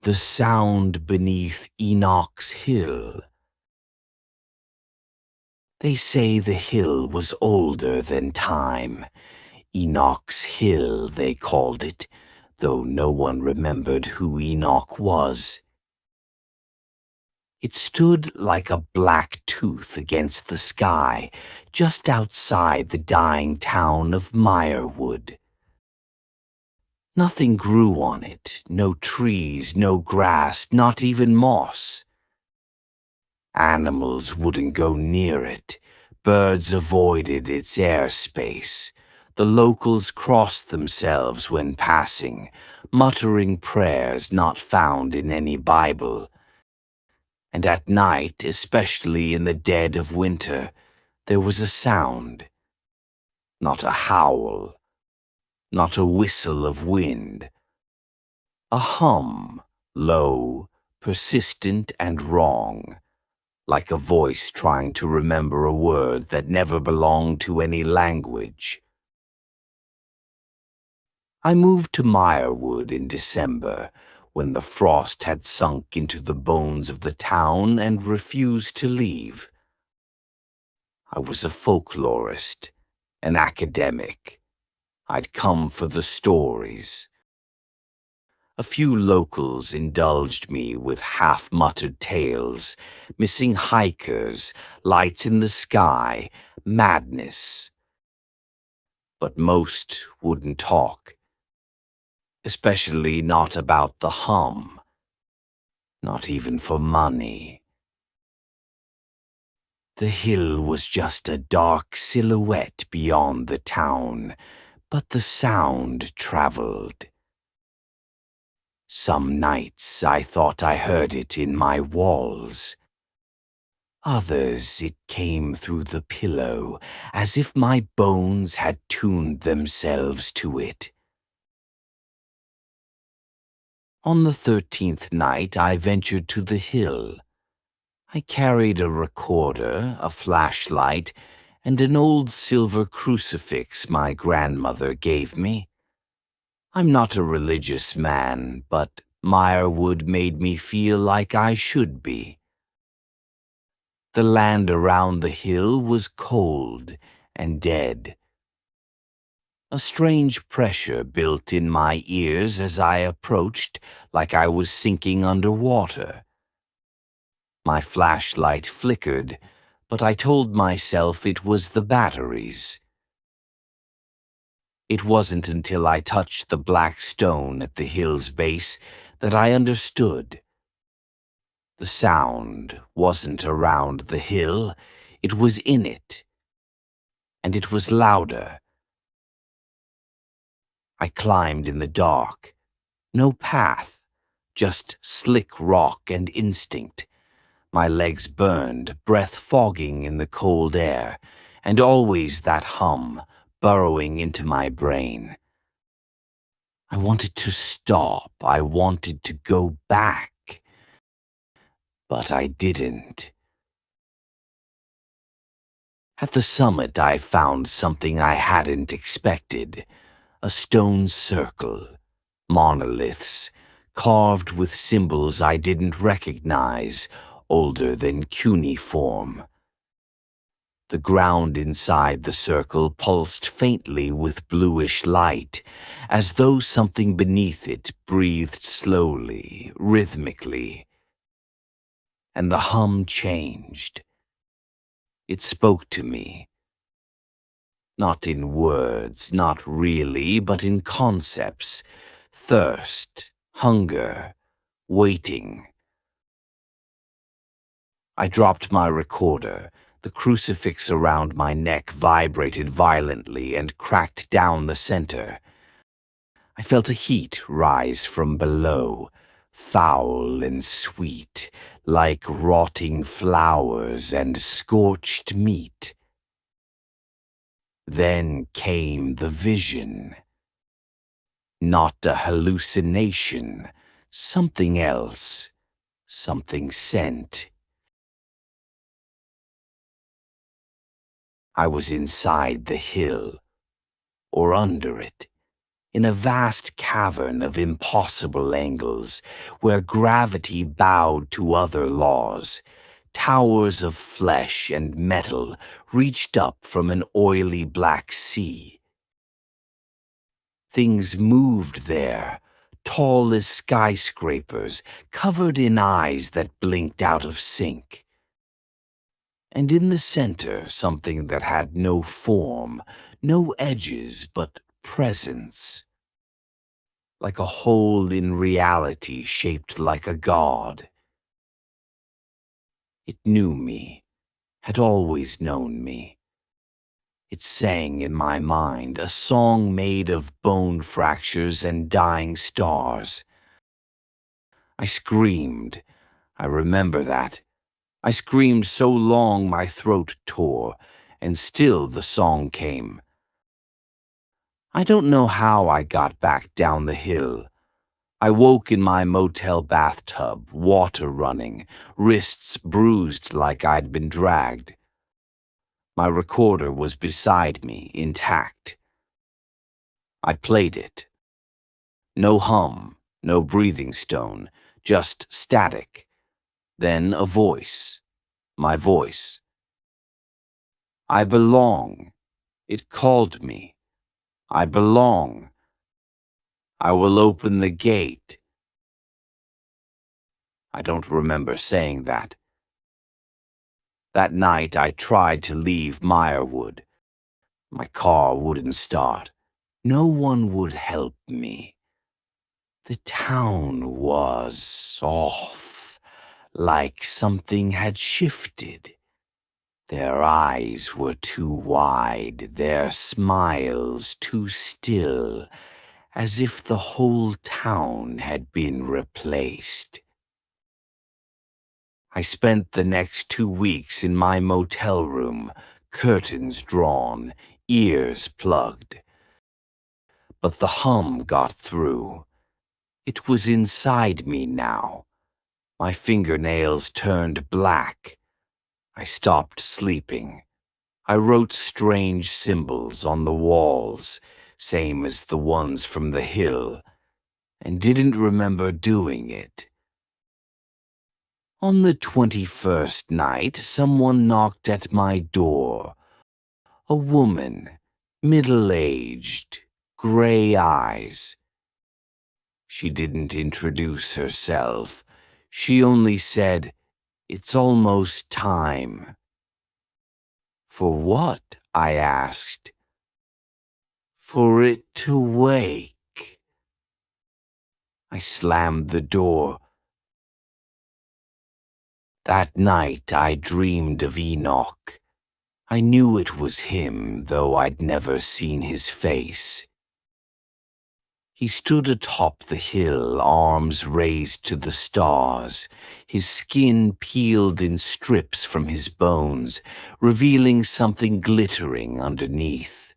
The sound beneath Enoch's hill. They say the hill was older than time. Enoch's Hill, they called it, though no one remembered who Enoch was. It stood like a black tooth against the sky, just outside the dying town of Mirewood. Nothing grew on it, no trees, no grass, not even moss. Animals wouldn't go near it. Birds avoided its airspace. The locals crossed themselves when passing, muttering prayers not found in any Bible. And at night, especially in the dead of winter, there was a sound. Not a howl, not a whistle of wind. A hum, low, persistent and wrong, like a voice trying to remember a word that never belonged to any language. I moved to Mirewood in December, when the frost had sunk into the bones of the town and refused to leave. I was a folklorist, an academic. I'd come for the stories. A few locals indulged me with half-muttered tales, missing hikers, lights in the sky, madness. But most wouldn't talk, especially not about the hum, not even for money. The hill was just a dark silhouette beyond the town, but the sound traveled. Some nights I thought I heard it in my walls. Others it came through the pillow, as if my bones had tuned themselves to it. On the 13th night I ventured to the hill. I carried a recorder, a flashlight, and an old silver crucifix my grandmother gave me. I'm not a religious man, but Mirewood made me feel like I should be. The land around the hill was cold and dead. A strange pressure built in my ears as I approached, like I was sinking underwater. My flashlight flickered, but I told myself it was the batteries. It wasn't until I touched the black stone at the hill's base that I understood. The sound wasn't around the hill, it was in it. And it was louder. I climbed in the dark. No path, just slick rock and instinct. My legs burned, breath fogging in the cold air, and always that hum burrowing into my brain. I wanted to stop. I wanted to go back. But I didn't. At the summit, I found something I hadn't expected. A stone circle, monoliths, carved with symbols I didn't recognize, older than cuneiform. The ground inside the circle pulsed faintly with bluish light, as though something beneath it breathed slowly, rhythmically. And the hum changed. It spoke to me. Not in words, not really, but in concepts. Thirst, hunger, waiting. I dropped my recorder. The crucifix around my neck vibrated violently and cracked down the center. I felt a heat rise from below, foul and sweet, like rotting flowers and scorched meat. Then came the vision. Not a hallucination, something else, something sent. I was inside the hill, or under it, in a vast cavern of impossible angles, where gravity bowed to other laws. Towers of flesh and metal reached up from an oily black sea. Things moved there, tall as skyscrapers, covered in eyes that blinked out of sync. And in the center, something that had no form, no edges, but presence. Like a hole in reality shaped like a god. It knew me, had always known me. It sang in my mind, a song made of bone fractures and dying stars. I screamed. I remember that. I screamed so long my throat tore, and still the song came. I don't know how I got back down the hill. I woke in my motel bathtub, water running, wrists bruised like I'd been dragged. My recorder was beside me, intact. I played it. No hum, no breathing stone, just static. Then a voice. My voice. I belong. It called me. I belong. I will open the gate. I don't remember saying that. That night I tried to leave Meyerwood. My car wouldn't start. No one would help me. The town was off, like something had shifted. Their eyes were too wide, their smiles too still, as if the whole town had been replaced. I spent the next 2 weeks in my motel room, curtains drawn, ears plugged. But the hum got through. It was inside me now. My fingernails turned black. I stopped sleeping. I wrote strange symbols on the walls, same as the ones from the hill, and didn't remember doing it. On the 21st night, someone knocked at my door. A woman, middle-aged, gray eyes. She didn't introduce herself. She only said, "It's almost time." "For what?" I asked. "For it to wake." I slammed the door. That night I dreamed of Enoch. I knew it was him, though I'd never seen his face. He stood atop the hill, arms raised to the stars, his skin peeled in strips from his bones, revealing something glittering underneath.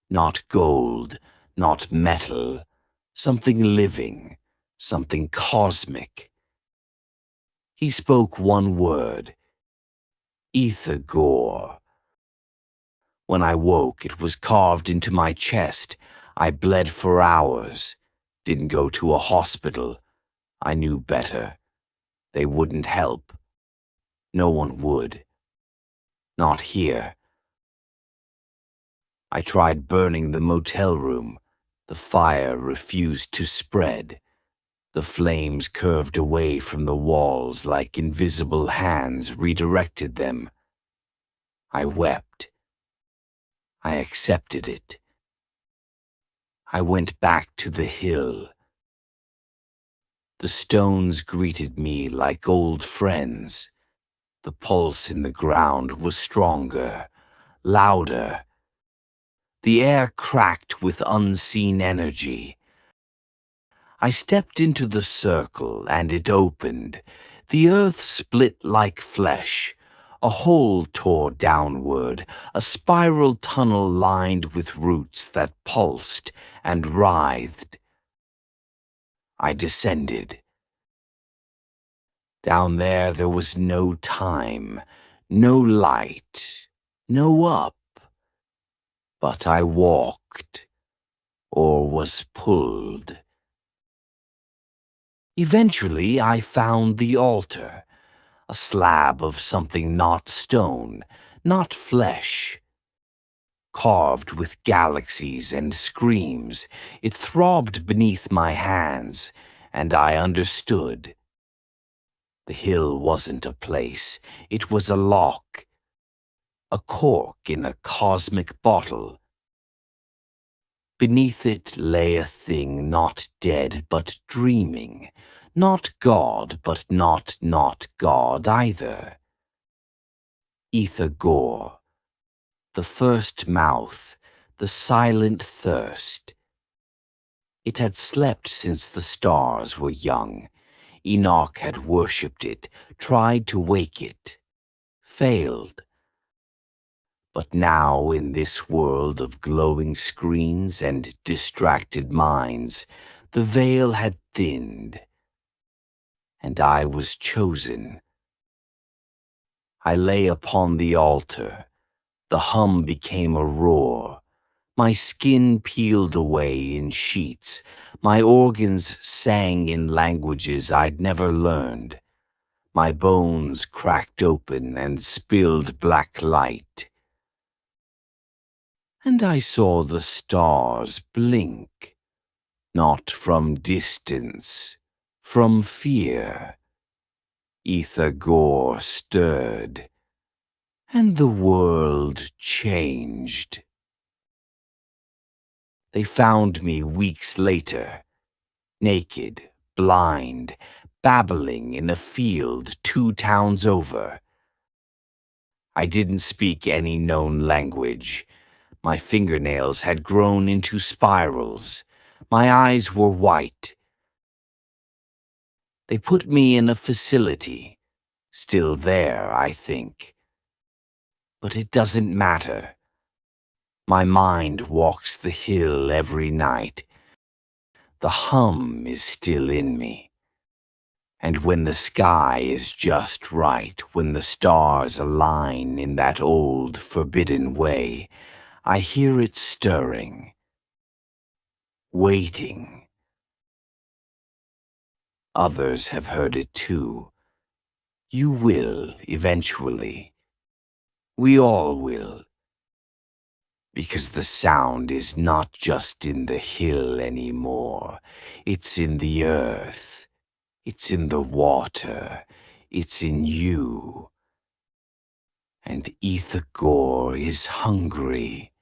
Not gold, not metal, something living, something cosmic. He spoke one word, ether gore. When I woke, it was carved into my chest. I bled for hours. Didn't go to a hospital. I knew better. They wouldn't help. No one would. Not here. I tried burning the motel room. The fire refused to spread. The flames curved away from the walls like invisible hands redirected them. I wept. I accepted it. I went back to the hill. The stones greeted me like old friends. The pulse in the ground was stronger, louder. The air cracked with unseen energy. I stepped into the circle, and it opened. The earth split like flesh. A hole tore downward, a spiral tunnel lined with roots that pulsed and writhed. I descended. Down there was no time, no light, no up. But I walked. or was pulled. Eventually, I found the altar, a slab of something not stone, not flesh. Carved with galaxies and screams, it throbbed beneath my hands, and I understood. The hill wasn't a place, it was a lock, a cork in a cosmic bottle. Beneath it lay a thing not dead but dreaming, not God but not God either. Ether Gore, the first mouth, the silent thirst. It had slept since the stars were young. Enoch had worshipped it, tried to wake it, failed. But now, in this world of glowing screens and distracted minds, the veil had thinned, and I was chosen. I lay upon the altar. The hum became a roar. My skin peeled away in sheets. My organs sang in languages I'd never learned. My bones cracked open and spilled black light. And I saw the stars blink, not from distance, from fear. Ether Gore stirred, and the world changed. They found me weeks later, naked, blind, babbling in a field 2 towns over. I didn't speak any known language. My fingernails had grown into spirals. My eyes were white. They put me in a facility. Still there, I think. But it doesn't matter. My mind walks the hill every night. The hum is still in me. And when the sky is just right, when the stars align in that old, forbidden way, I hear it stirring, waiting. Others have heard it too. You will, eventually. We all will. Because the sound is not just in the hill anymore. It's in the earth. It's in the water. It's in you. And Ether Gore is hungry.